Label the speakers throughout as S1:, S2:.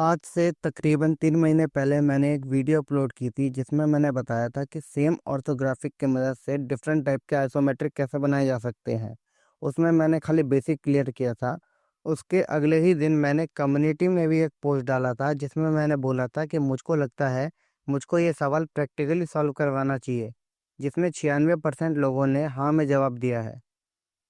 S1: आज से तकरीबन 3 महीने पहले मैंने एक वीडियो अपलोड की थी जिसमें मैंने बताया था कि सेम ऑर्थोग्राफिक की मदद से डिफरेंट टाइप के आइसोमेट्रिक कैसे बनाए जा सकते हैं। उसमें मैंने खाली बेसिक क्लियर किया था। उसके अगले ही दिन मैंने कम्युनिटी में भी एक पोस्ट डाला था जिसमें मैंने बोला था कि मुझको लगता है मुझको ये सवाल प्रैक्टिकली सॉल्व करवाना चाहिए, जिसमें 96% लोगों ने हाँ में जवाब दिया है।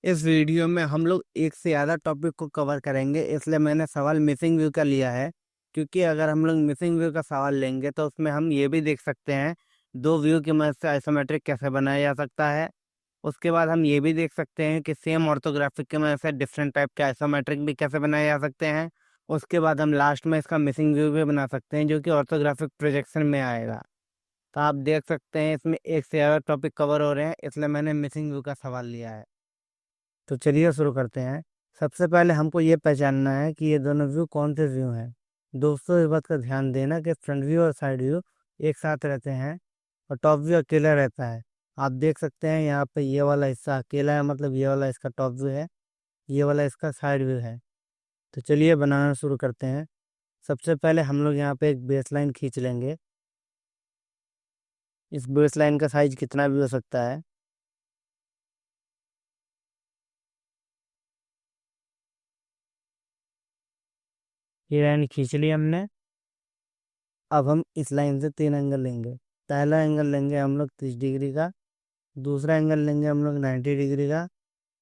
S1: इस वीडियो में हम लोग एक से ज़्यादा टॉपिक को कवर करेंगे, इसलिए मैंने सवाल मिसिंग व्यू का लिया है। क्योंकि अगर हम लोग मिसिंग व्यू का सवाल लेंगे तो उसमें हम ये भी देख सकते हैं दो व्यू की मदद से आइसोमेट्रिक कैसे बनाया जा सकता है। उसके बाद हम ये भी देख सकते हैं कि सेम ऑर्थोग्राफिक की मदद से डिफरेंट टाइप के आइसोमेट्रिक भी कैसे बनाए जा सकते हैं। उसके बाद हम लास्ट में इसका मिसिंग व्यू भी बना सकते हैं जो कि ऑर्थोग्राफिक प्रोजेक्शन में आएगा। तो आप देख सकते हैं इसमें एक से ज़्यादा टॉपिक कवर हो रहे हैं, इसलिए मैंने मिसिंग व्यू का सवाल लिया है। तो चलिए शुरू करते हैं। सबसे पहले हमको ये पहचानना है कि ये दोनों व्यू कौन से व्यू हैं। दोस्तों, इस बात का ध्यान देना कि फ्रंट व्यू और साइड व्यू एक साथ रहते हैं और टॉप व्यू अकेला रहता है। आप देख सकते हैं यहाँ पे ये वाला हिस्सा अकेला है, मतलब ये वाला इसका टॉप व्यू है, ये वाला इसका साइड व्यू है। तो चलिए बनाना शुरू करते हैं। सबसे पहले हम लोग यहाँ पे एक बेस लाइन खींच लेंगे। इस बेस लाइन का साइज कितना भी हो सकता है। ये लाइन खींच ली हमने। अब हम इस लाइन से 3 एंगल लेंगे। पहला एंगल लेंगे हम लोग 30 डिग्री का, दूसरा एंगल लेंगे हम लोग 90 डिग्री का,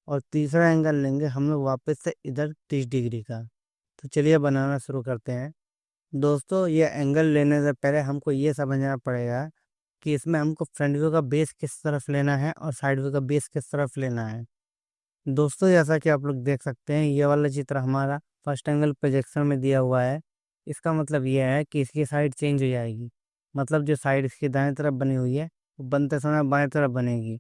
S1: और तीसरा एंगल लेंगे हम लोग वापस से इधर 30 डिग्री का। तो चलिए बनाना शुरू करते हैं। दोस्तों, ये एंगल लेने से पहले हमको ये समझना पड़ेगा कि इसमें हमको फ्रंट व्यू का बेस किस तरफ लेना है और साइड व्यू का बेस किस तरफ लेना है। दोस्तों, जैसा कि आप लोग देख सकते हैं, ये वाला चित्र हमारा फर्स्ट एंगल प्रोजेक्शन में दिया हुआ है। इसका मतलब ये है कि इसकी साइड चेंज हो जाएगी। मतलब जो साइड इसकी दाएं तरफ बनी हुई है वो बनते समय बाएं तरफ बनेगी।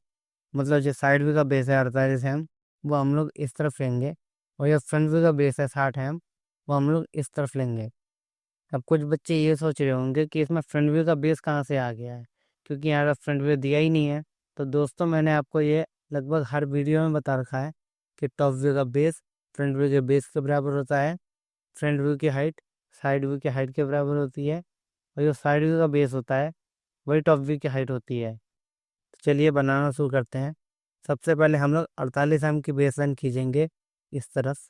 S1: मतलब जो साइड व्यू का बेस है 48 एम, वो हम लोग इस तरफ लेंगे, और जो फ्रंट व्यू का बेस है 60 एम, वो हम लोग इस तरफ लेंगे। अब कुछ बच्चे ये सोच रहे होंगे कि इसमें फ्रंट व्यू का बेस कहाँ से आ गया है, क्योंकि यहाँ का फ्रंट व्यू दिया ही नहीं है। तो दोस्तों, मैंने आपको ये लगभग हर वीडियो में बता रखा है कि टॉप व्यू का बेस फ्रंट व्यू के बेस के बराबर होता है। फ्रंट व्यू की हाइट साइड व्यू की हाइट के बराबर होती है, और जो साइड व्यू का बेस होता है वही टॉप व्यू की हाइट होती है। तो चलिए बनाना शुरू करते हैं। सबसे पहले हम लोग 48 एम की बेस लाइन खींचेंगे इस तरफ।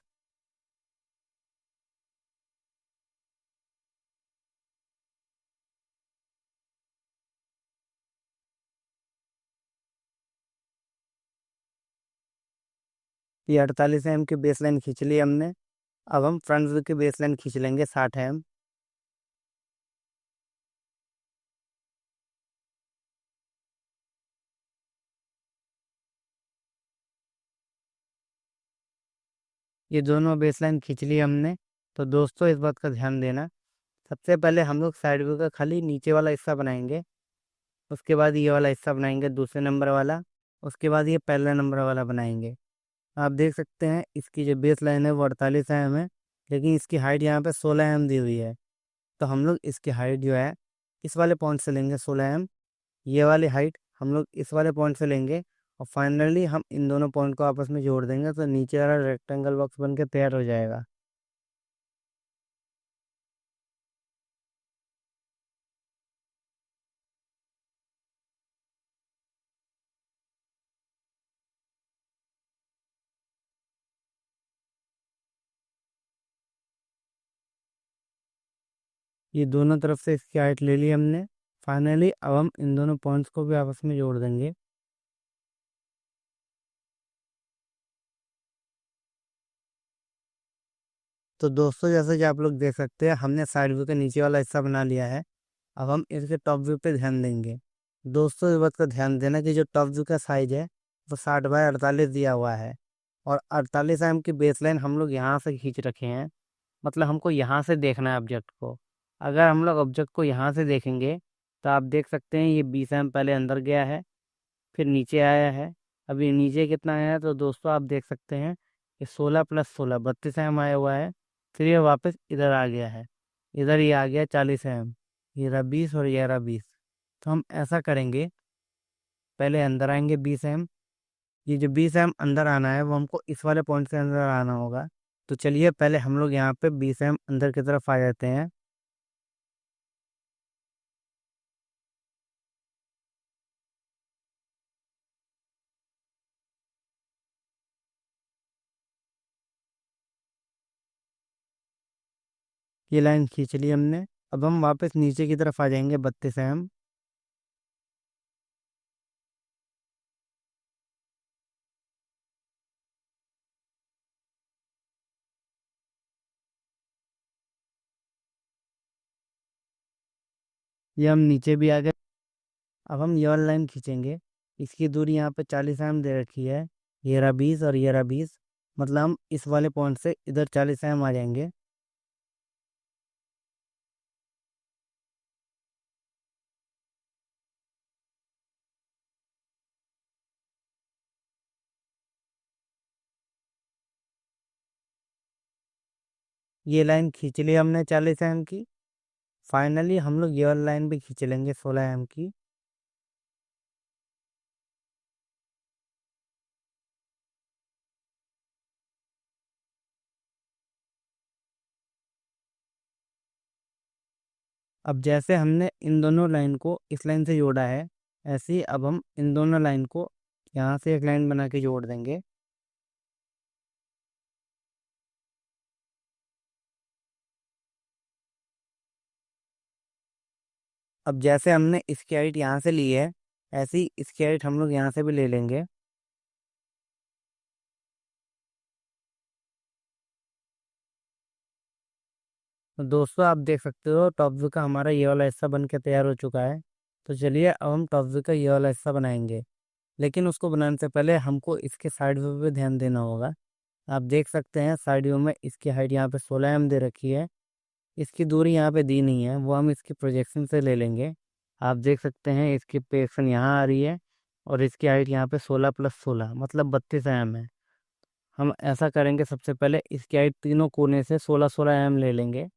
S1: ये 48 एम की बेस लाइन खींच ली हमने। अब हम फ्रंट व्यू की बेस लाइन खींच लेंगे 60 एम। ये दोनों बेस लाइन खींच ली हमने। तो दोस्तों, इस बात का ध्यान देना, सबसे पहले हम लोग साइड व्यू का खाली नीचे वाला हिस्सा बनाएंगे। उसके बाद ये वाला हिस्सा बनाएंगे दूसरे नंबर वाला। उसके बाद ये पहला नंबर वाला बनाएंगे। आप देख सकते हैं इसकी जो बेस लाइन है वो 48 एम है, लेकिन इसकी हाइट यहाँ पे 16 एम दी हुई है। तो हम लोग इसकी हाइट जो है इस वाले पॉइंट से लेंगे 16 एम। ये वाली हाइट हम लोग इस वाले पॉइंट से लेंगे, और फाइनली हम इन दोनों पॉइंट को आपस में जोड़ देंगे तो नीचे वाला रेक्टेंगल बॉक्स बन के तैयार हो जाएगा। ये दोनों तरफ से इसकी हाइट ले ली हमने। फाइनली अब हम इन दोनों पॉइंट्स को भी आपस में जोड़ देंगे। तो दोस्तों, जैसे कि आप लोग देख सकते हैं, हमने साइड व्यू के नीचे वाला हिस्सा बना लिया है। अब हम इसके टॉप व्यू पे ध्यान देंगे। दोस्तों, इस बात का ध्यान देना कि जो टॉप व्यू का साइज है वो 60/48 दिया हुआ है, और 48 एम की बेस लाइन हम लोग यहाँ से खींच रखे हैं। मतलब हमको यहाँ से देखना है ऑब्जेक्ट को। अगर हम लोग ऑब्जेक्ट को यहाँ से देखेंगे तो आप देख सकते हैं ये 20 एम पहले अंदर गया है, फिर नीचे आया है। अभी नीचे कितना आया है तो दोस्तों आप देख सकते हैं ये 16 + 16 32 एम आया हुआ है। फिर ये वापस इधर आ गया है। इधर ये आ गया 40 एम। ये रहा 20 और ये रहा 20। तो हम ऐसा करेंगे, पहले अंदर आएंगे 20 एम। ये जो 20 एम अंदर आना है वो हमको इस वाले पॉइंट से अंदर आना होगा। तो चलिए पहले हम लोग यहाँ पे 20 एम अंदर की तरफ आ जाते हैं। ये लाइन खींच ली हमने। अब हम वापस नीचे की तरफ आ जाएंगे 32 mm। ये हम नीचे भी आ गए। अब हम ये वाली लाइन खींचेंगे। इसकी दूरी यहाँ पे 40 mm दे रखी है। ये रहा 20 और ये रहा 20। मतलब हम इस वाले पॉइंट से इधर 40 mm आ जाएंगे। ये लाइन खींच ली हमने 40 mm की। फाइनली हम लोग ये वाली लाइन भी खींच लेंगे 16 mm की। अब जैसे हमने इन दोनों लाइन को इस लाइन से जोड़ा है, ऐसे ही अब हम इन दोनों लाइन को यहाँ से एक लाइन बना के जोड़ देंगे। अब जैसे हमने इसकी हाइट यहाँ से ली है, ऐसी ही इसकी हाइट हम लोग यहाँ से भी ले लेंगे। तो दोस्तों आप देख सकते हो टॉप व्यू का हमारा ये वाला हिस्सा बन के तैयार हो चुका है। तो चलिए अब हम टॉप व्यू का ये वाला हिस्सा बनाएंगे। लेकिन उसको बनाने से पहले हमको इसके साइड व्यू पे ध्यान देना होगा। आप देख सकते हैं साइड व्यू में इसकी हाइट यहाँ पे 16 mm दे रखी है। इसकी दूरी यहाँ पे दी नहीं है, वो हम इसकी प्रोजेक्शन से ले लेंगे। आप देख सकते हैं इसकी प्रोजेक्शन यहाँ आ रही है और इसकी हाइट यहाँ पे 16 + 16 मतलब 32 mm है। हम ऐसा करेंगे, सबसे पहले इसकी हाइट तीनों कोने से 16 16 mm ले लेंगे।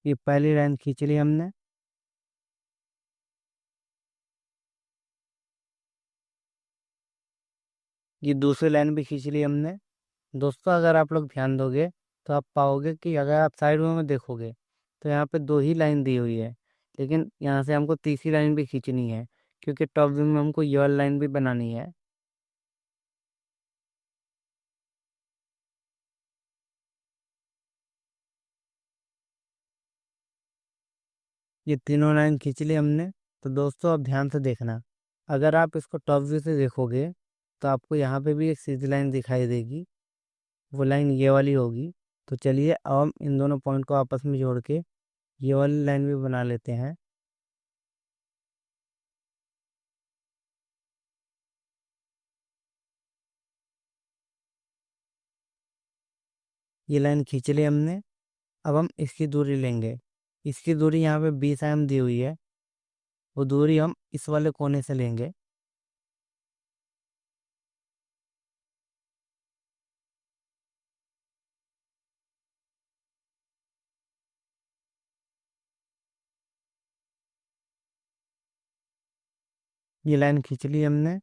S1: ये पहली लाइन खींच ली हमने। ये दूसरी लाइन भी खींच ली हमने। दोस्तों अगर आप लोग ध्यान दोगे तो आप पाओगे कि अगर आप साइड व्यू में देखोगे तो यहाँ पे दो ही लाइन दी हुई है। लेकिन यहाँ से हमको तीसरी लाइन भी खींचनी है, क्योंकि टॉप व्यू में हमको ये वाली लाइन भी बनानी है। ये तीनों लाइन खींच ली हमने। तो दोस्तों अब ध्यान से देखना, अगर आप इसको टॉप व्यू से देखोगे तो आपको यहाँ पे भी एक सीधी लाइन दिखाई देगी। वो लाइन ये वाली होगी। तो चलिए अब हम इन दोनों पॉइंट को आपस में जोड़ के ये वाली लाइन भी बना लेते हैं। ये लाइन खींच ली हमने। अब हम इसकी दूरी लेंगे। इसकी दूरी यहाँ पे 20 mm दी हुई है। वो दूरी हम इस वाले कोने से लेंगे। ये लाइन खींच ली हमने।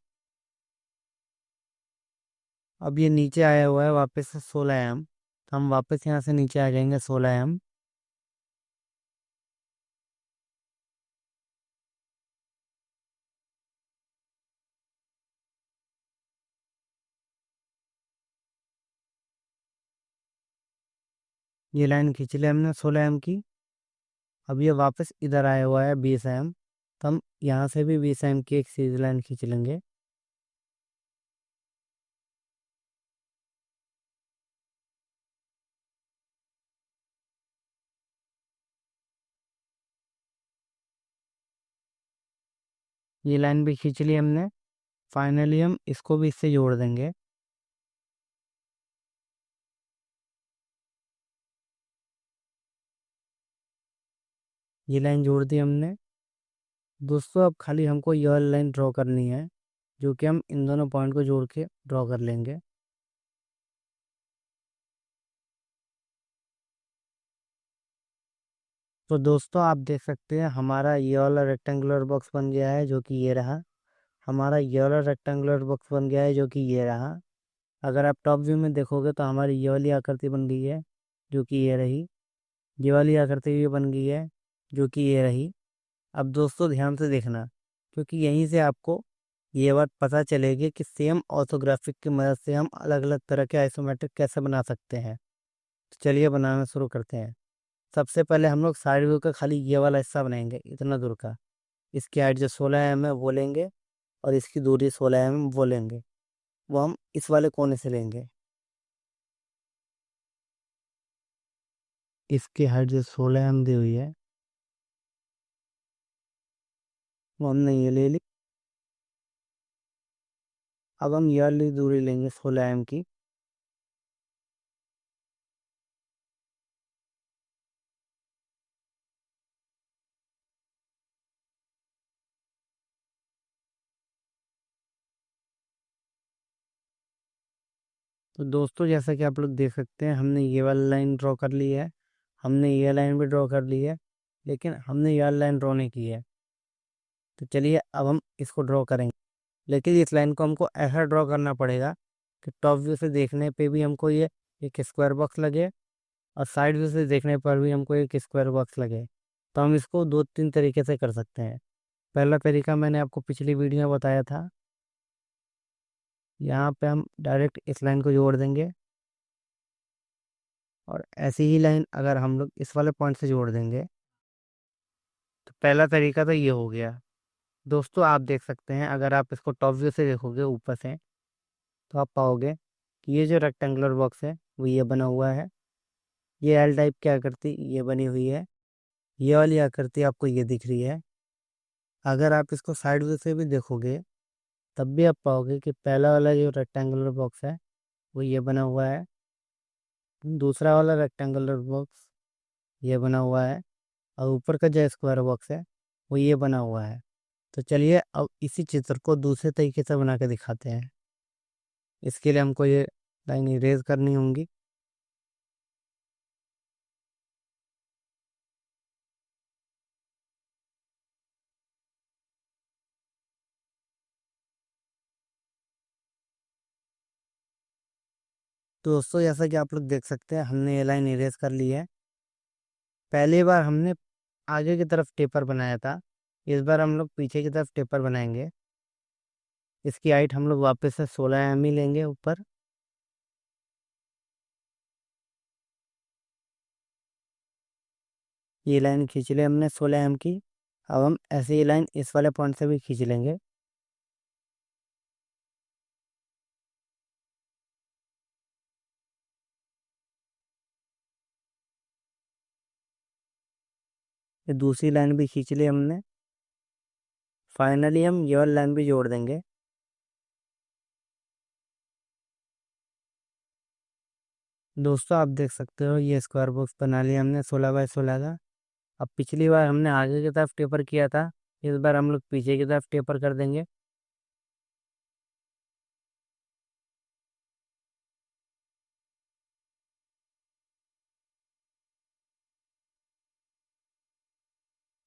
S1: अब ये नीचे आया हुआ है वापस से 16 mm। हम वापस यहाँ से नीचे आ जाएंगे 16 mm। ये लाइन खींच ली हमने 16 mm की। अब ये वापस इधर आया हुआ है 20 mm। तो हम यहाँ से भी 20 mm की एक सीधी लाइन खींच लेंगे। ये लाइन भी खींच ली हमने। फाइनली हम इसको भी इससे जोड़ देंगे। ये लाइन जोड़ दी हमने। दोस्तों अब खाली हमको यह लाइन ड्रॉ करनी है, जो कि हम इन दोनों पॉइंट को जोड़ के ड्रॉ कर लेंगे। तो दोस्तों आप देख सकते हैं हमारा ये वाला रेक्टेंगुलर बॉक्स बन गया है, जो कि ये रहा। हमारा ये वाला रेक्टेंगुलर बॉक्स बन गया है, जो कि ये रहा। अगर आप टॉप व्यू में देखोगे तो हमारी ये वाली आकृति बन गई है, जो कि ये रही। ये वाली आकृति भी बन गई है, जो कि ये रही। अब दोस्तों ध्यान से देखना, क्योंकि यहीं से आपको ये बात पता चलेगी कि सेम ऑर्थोग्राफिक की मदद से हम अलग अलग तरह के आइसोमेट्रिक कैसे बना सकते हैं। तो चलिए बनाना शुरू करते हैं। सबसे पहले हम लोग साइड व्यू का खाली ये वाला हिस्सा बनाएंगे, इतना दूर का। इसकी हाइट जो 16 mm है वो लेंगे, और इसकी दूरी 16 mm वो लेंगे। वो हम इस वाले कोने से लेंगे। इसकी हाइट जो 16 mm दी हुई है वो हमने ये ले ली। अब हम ये वाली दूरी लेंगे 16 mm की। तो दोस्तों जैसा कि आप लोग देख सकते हैं, हमने ये वाली लाइन ड्रॉ कर ली है, हमने ये लाइन भी ड्रॉ कर ली है, लेकिन हमने ये वाली लाइन ड्रॉ नहीं की है। तो चलिए अब हम इसको ड्रॉ करेंगे। लेकिन इस लाइन को हमको ऐसा ड्रॉ करना पड़ेगा कि टॉप व्यू से देखने पे भी हमको ये एक स्क्वायर बॉक्स लगे, और साइड व्यू से देखने पर भी हमको एक स्क्वायर बॉक्स लगे। तो हम इसको दो तीन तरीके से कर सकते हैं। पहला तरीका मैंने आपको पिछली वीडियो में बताया था। यहाँ पे हम डायरेक्ट इस लाइन को जोड़ देंगे, और ऐसी ही लाइन अगर हम लोग इस वाले पॉइंट से जोड़ देंगे, तो पहला तरीका तो ये हो गया। दोस्तों आप देख सकते हैं, अगर आप इसको टॉप व्यू से देखोगे ऊपर से, तो आप पाओगे कि ये जो रेक्टेंगुलर बॉक्स है वो ये बना हुआ है। ये एल टाइप की आकृति ये बनी हुई है। ये वाली आकृति आपको ये दिख रही है। अगर आप इसको साइड व्यू से भी देखोगे, तब भी आप पाओगे कि पहला वाला जो रेक्टेंगुलर बॉक्स है वो ये बना हुआ है। दूसरा वाला रेक्टेंगुलर बॉक्स ये बना हुआ है, और ऊपर का जो स्क्वायर बॉक्स है वो ये बना हुआ है। तो चलिए अब इसी चित्र को दूसरे तरीके से बना के दिखाते हैं। इसके लिए हमको ये लाइन इरेज करनी होंगी। तो दोस्तों जैसा कि आप लोग देख सकते हैं, हमने ये लाइन इरेज कर ली है। पहली बार हमने आगे की तरफ टेपर बनाया था, इस बार हम लोग पीछे की तरफ टेपर बनाएंगे। इसकी हाइट हम लोग वापस से 16 mm ही लेंगे ऊपर। ये लाइन खींच ली हमने 16 mm की। अब हम ऐसे ही लाइन इस वाले पॉइंट से भी खींच लेंगे। ये दूसरी लाइन भी खींच ली हमने। फाइनली हम ये वाली लाइन भी जोड़ देंगे। दोस्तों आप देख सकते हो, ये स्क्वायर बॉक्स बना लिया हमने 16 बाय 16 का। अब पिछली बार हमने आगे की तरफ टेपर किया था, इस बार हम लोग पीछे की तरफ टेपर कर देंगे।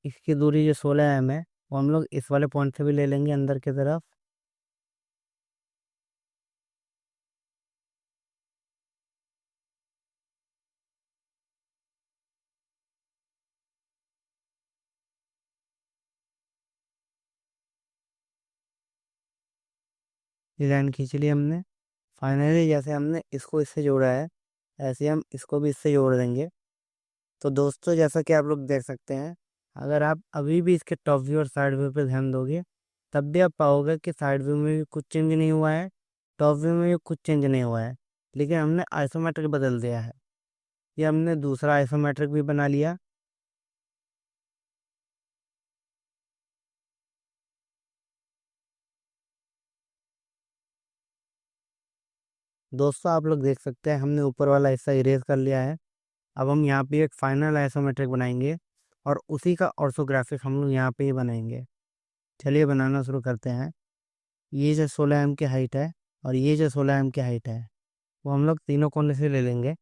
S1: इसकी दूरी जो 16 mm है वो हम लोग इस वाले पॉइंट से भी ले लेंगे अंदर की तरफ। ये लाइन खींच ली हमने। फाइनली जैसे हमने इसको इससे जोड़ा है, ऐसे हम इसको भी इससे जोड़ देंगे। तो दोस्तों जैसा कि आप लोग देख सकते हैं, अगर आप अभी भी इसके टॉप व्यू और साइड व्यू पे ध्यान दोगे, तब भी आप पाओगे कि साइड व्यू में भी कुछ चेंज नहीं हुआ है, टॉप व्यू में भी कुछ चेंज नहीं हुआ है। लेकिन हमने आइसोमेट्रिक बदल दिया है। ये हमने दूसरा आइसोमेट्रिक भी बना लिया। दोस्तों आप लोग देख सकते हैं, हमने ऊपर वाला हिस्सा इरेज कर लिया है। अब हम यहाँ पे एक फाइनल आइसोमेट्रिक बनाएंगे, और उसी का ऑर्थोग्राफिक हम लोग यहाँ पे ही बनाएंगे। चलिए बनाना शुरू करते हैं। ये जो 16 mm की हाइट है, और ये जो 16 mm की हाइट है, वो हम लोग तीनों कोने से ले लेंगे।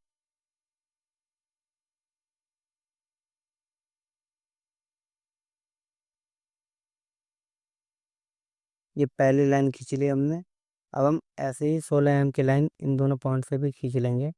S1: ये पहली लाइन खींच ली हमने। अब हम ऐसे ही 16 mm की लाइन इन दोनों पॉइंट से भी खींच लेंगे।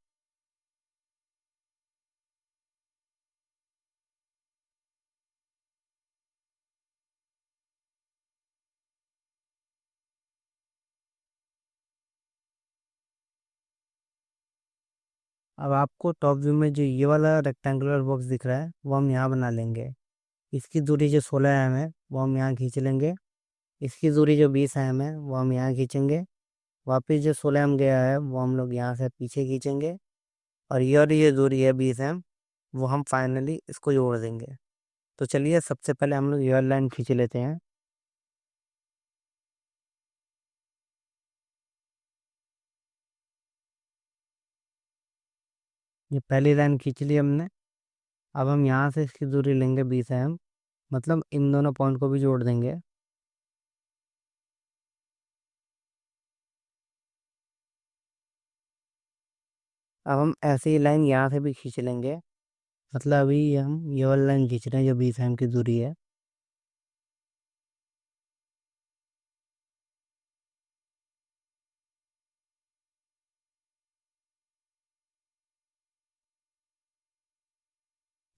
S1: अब आपको टॉप व्यू में जो ये वाला रेक्टेंगुलर बॉक्स दिख रहा है वो हम यहाँ बना लेंगे। इसकी दूरी जो 16 mm है वो हम यहाँ खींच लेंगे। इसकी दूरी जो 20 mm है वो हम यहाँ खींचेंगे। वापस जो 16 mm गया है वो हम लोग यहाँ से पीछे खींचेंगे। और ये दूरी है 20 mm, वो हम फाइनली इसको जोड़ देंगे। तो चलिए सबसे पहले हम लोग ये लाइन खींच लेते हैं। ये पहली लाइन खींच ली हमने। अब हम यहाँ से इसकी दूरी लेंगे 20 mm, मतलब इन दोनों पॉइंट को भी जोड़ देंगे। अब हम ऐसे ही लाइन यहाँ से भी खींच लेंगे। मतलब अभी हम ये वाली लाइन खींच रहे हैं जो 20 mm की दूरी है।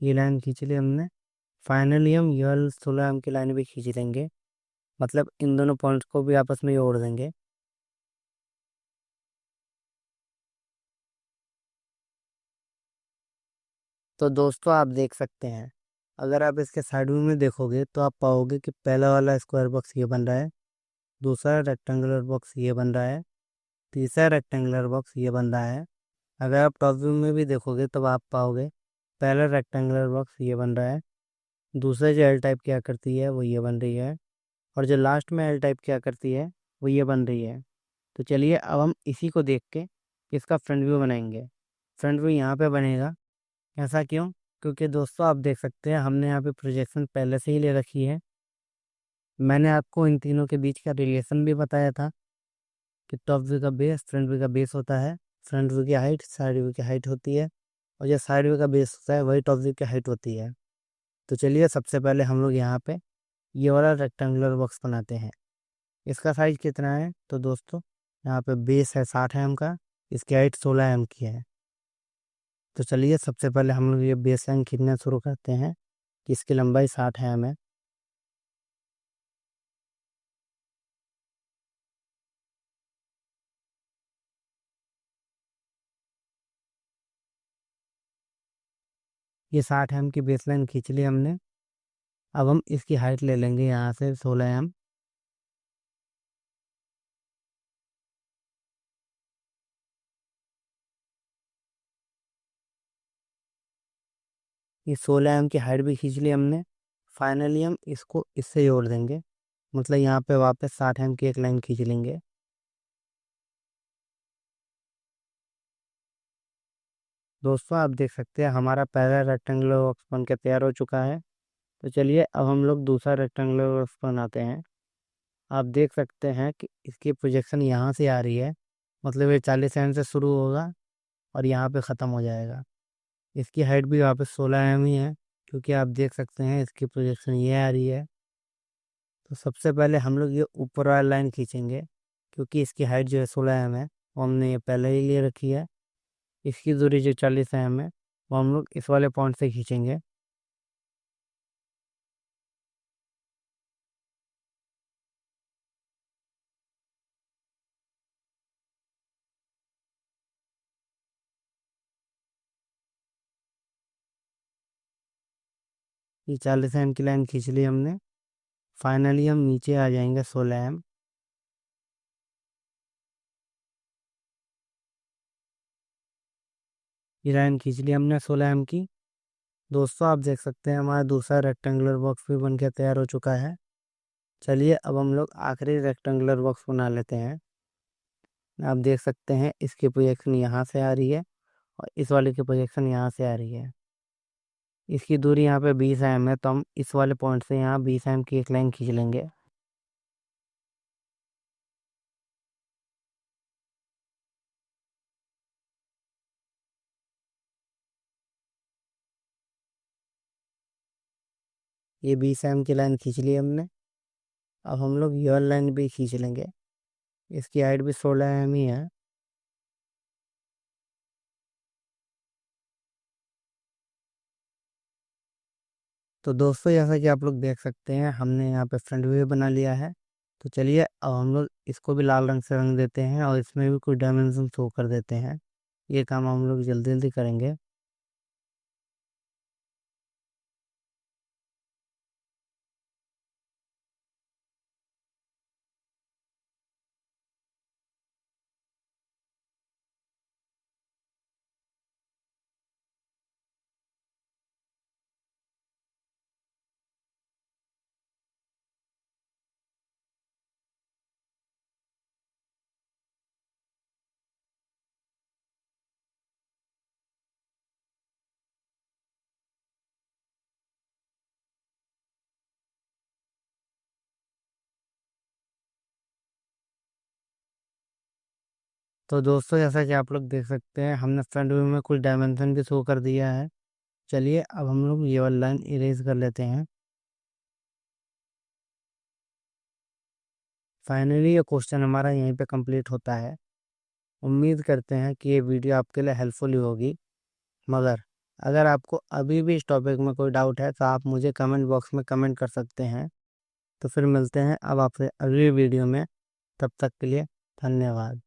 S1: ये लाइन खींच ली हमने। फाइनली हम ये वाली 16 mm की लाइन भी खींच लेंगे। मतलब इन दोनों पॉइंट्स को भी आपस में जोड़ देंगे। तो दोस्तों आप देख सकते हैं, अगर आप इसके साइड व्यू में देखोगे तो आप पाओगे कि पहला वाला स्क्वायर बॉक्स ये बन रहा है, दूसरा रेक्टेंगुलर बॉक्स ये बन रहा है, तीसरा रेक्टेंगुलर बॉक्स ये बन रहा है। अगर आप टॉप व्यू में भी देखोगे तो आप पाओगे पहला रेक्टेंगुलर बॉक्स ये बन रहा है, दूसरा जो एल टाइप की आकृति है वो ये बन रही है, और जो लास्ट में एल टाइप की आकृति है वो ये बन रही है। तो चलिए अब हम इसी को देख के इसका फ्रंट व्यू बनाएंगे। फ्रंट व्यू यहाँ पे बनेगा। ऐसा क्यों? क्योंकि दोस्तों आप देख सकते हैं हमने यहाँ पे प्रोजेक्शन पहले से ही ले रखी है। मैंने आपको इन तीनों के बीच का रिलेशन भी बताया था कि टॉप व्यू का बेस फ्रंट व्यू का बेस होता है। फ्रंट व्यू की हाइट साइड व्यू की हाइट होती है, और जो साइड व्यू का बेस होता है वही टॉप व्यू की हाइट होती है। तो चलिए सबसे पहले हम लोग यहाँ पे ये वाला रेक्टेंगुलर बॉक्स बनाते हैं। इसका साइज कितना है? तो दोस्तों यहाँ पे बेस है 60 mm का, इसकी हाइट 16 mm की है। तो चलिए सबसे पहले हम लोग ये बेस लाइन खींचना शुरू करते हैं कि इसकी लंबाई 60 mm है। ये 60 mm की बेस लाइन खींच ली हमने। अब हम इसकी हाइट ले लेंगे यहाँ से 16 mm। ये 16 mm की हाइट भी खींच ली हमने। फाइनली हम इसको इससे जोड़ देंगे। मतलब यहाँ पे वापस 60 mm की एक लाइन खींच लेंगे। दोस्तों आप देख सकते हैं हमारा पहला रेक्टेंगुलर बॉक्स बन के तैयार हो चुका है। तो चलिए अब हम लोग दूसरा रेक्टेंगुलर बॉक्स बनाते हैं। आप देख सकते हैं कि इसकी प्रोजेक्शन यहाँ से आ रही है। मतलब ये 40 mm से शुरू होगा और यहाँ पे ख़त्म हो जाएगा। इसकी हाइट भी वापस 16 mm ही है, क्योंकि आप देख सकते हैं इसकी प्रोजेक्शन ये आ रही है। तो सबसे पहले हम लोग ये ऊपर वाली लाइन खींचेंगे, क्योंकि इसकी हाइट जो है 16 mm है, वो हमने ये पहले ही ले रखी है। इसकी दूरी जो 40 mm है वो हम लोग इस वाले पॉइंट से खींचेंगे। ये 40 mm की लाइन खींच ली हमने। फाइनली हम नीचे आ जाएंगे 16 mm। ये लाइन खींच ली हमने 16 mm की। दोस्तों आप देख सकते हैं हमारा दूसरा रेक्टेंगुलर बॉक्स भी बन के तैयार हो चुका है। चलिए अब हम लोग आखिरी रेक्टेंगुलर बॉक्स बना लेते हैं। आप देख सकते हैं इसकी प्रोजेक्शन यहाँ से आ रही है, और इस वाले की प्रोजेक्शन यहाँ से आ रही है। इसकी दूरी यहाँ पे 20 mm है, तो हम इस वाले पॉइंट से यहाँ 20 mm की एक लाइन खींच लेंगे। ये 20 mm की लाइन खींच ली हमने। अब हम लोग ये वाली लाइन भी खींच लेंगे। इसकी हाइट भी 16 mm ही है। तो दोस्तों जैसा कि आप लोग देख सकते हैं हमने यहाँ पे फ्रंट व्यू बना लिया है। तो चलिए अब हम लोग इसको भी लाल रंग से रंग देते हैं और इसमें भी कुछ डायमेंशन शो कर देते हैं। ये काम हम लोग जल्दी जल्दी करेंगे। तो दोस्तों, जैसा कि आप लोग देख सकते हैं, हमने फ्रंट व्यू में कुछ डायमेंशन भी शो कर दिया है। चलिए अब हम लोग ये वाला लाइन इरेज कर लेते हैं। फाइनली ये क्वेश्चन हमारा यहीं पे कंप्लीट होता है। उम्मीद करते हैं कि ये वीडियो आपके लिए हेल्पफुल होगी। मगर अगर आपको अभी भी इस टॉपिक में कोई डाउट है तो आप मुझे कमेंट बॉक्स में कमेंट कर सकते हैं। तो फिर मिलते हैं अब आपसे अगली वीडियो में। तब तक के लिए धन्यवाद।